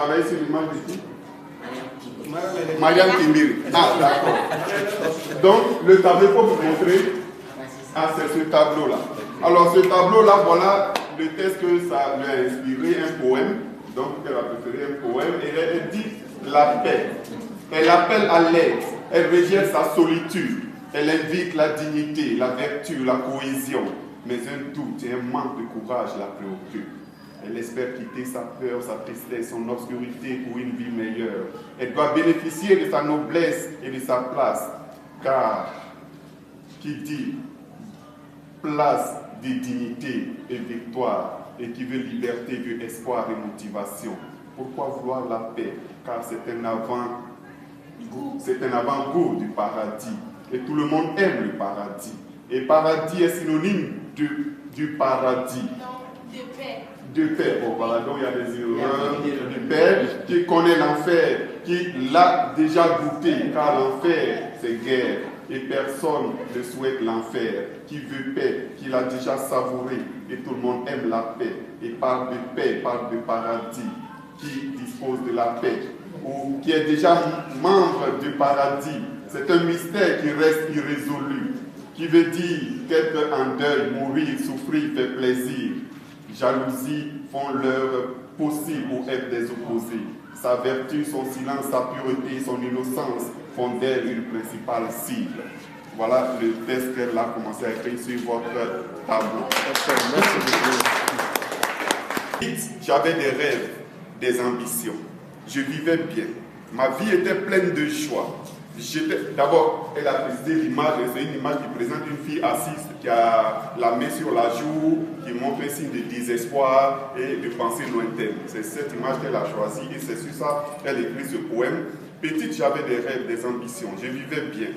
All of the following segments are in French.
travaillé sur l'image de qui? Mariam Kimbiri. Ah, d'accord. Donc, le tableau, pour vous montrer, ah, c'est ce tableau-là. Alors, ce tableau-là, voilà le texte que ça lui a inspiré, un poème. Donc, elle a préféré un poème. Et elle dit la paix. Elle appelle à l'aide. Elle rejette sa solitude. Elle invite la dignité, la vertu, la cohésion. Mais un doute et un manque de courage la préoccupent. Elle espère quitter sa peur, sa tristesse, son obscurité pour une vie meilleure. Elle doit bénéficier de sa noblesse et de sa place. Car, qui dit place de dignité et victoire, et qui veut liberté, veut espoir et motivation. Pourquoi vouloir la paix? Car c'est un avant-goût du paradis. Et tout le monde aime le paradis. Et paradis est synonyme du paradis. De paix. De paix. Bon, voilà, donc il y a des erreurs. Du Père qui connaît l'enfer, qui l'a déjà goûté, car l'enfer, c'est guerre. Et personne ne souhaite l'enfer, qui veut paix, qui l'a déjà savouré. Et tout le monde aime la paix. Et parle de paix, parle de paradis, qui dispose de la paix, ou qui est déjà membre du paradis. C'est un mystère qui reste irrésolu, qui veut dire qu'être en deuil, mourir, souffrir, fait plaisir. Jalousie font leur possible pour être des opposés. Sa vertu, son silence, sa pureté, son innocence font d'elle une principale cible. Voilà le texte qu'elle a commencé à écrire sur votre tableau. J'avais des rêves, des ambitions. Je vivais bien. Ma vie était pleine de joie. D'abord, elle a précisé l'image, c'est une image qui présente une fille assise qui a la main sur la joue, qui montre un signe de désespoir et de pensée lointaine. C'est cette image qu'elle a choisie et c'est sur ça qu'elle écrit ce poème. Petite, j'avais des rêves, des ambitions, je vivais bien.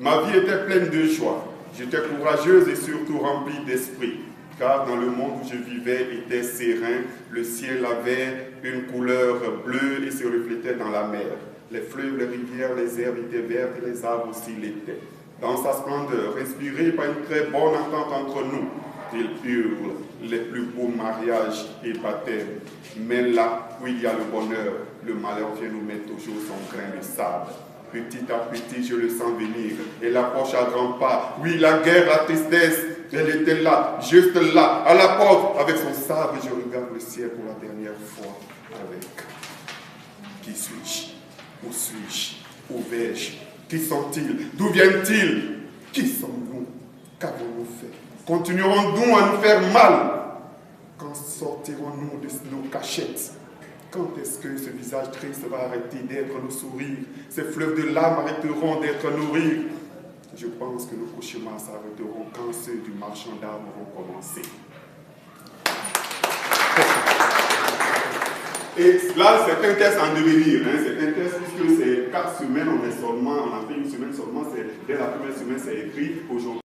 Ma vie était pleine de joie. J'étais courageuse et surtout remplie d'esprit, car dans le monde où je vivais était serein, le ciel avait une couleur bleue et se reflétait dans la mer. Les fleuves, les rivières, les herbes étaient vertes et les arbres aussi l'étaient. Dans sa splendeur, inspirée par une très bonne entente entre nous, il hurle les plus beaux mariages et baptêmes. Mais là où il y a le bonheur, le malheur vient nous mettre toujours son grain de sable. Petit à petit, je le sens venir. Elle approche à grands pas. Oui, la guerre, la tristesse, elle était là, juste là, à la porte, avec son sabre. Je regarde le ciel pour la dernière fois avec. Qui suis-je? Où suis-je? Où vais-je? Qui sont-ils? D'où viennent-ils? Qui sommes-nous? Qu'avons-nous fait? Continuerons-nous à nous faire mal? Quand sortirons-nous de nos cachettes? Quand est-ce que ce visage triste va arrêter d'être nos sourires? Ces fleuves de larmes arrêteront d'être nos rires? Je pense que nos cauchemars s'arrêteront quand ceux du marchand d'armes vont commencer. Et là, c'est un test en devenir. Hein. C'est un test puisque c'est 4 semaines, on a fait une semaine seulement. Dès la première semaine, c'est écrit. Aujourd'hui,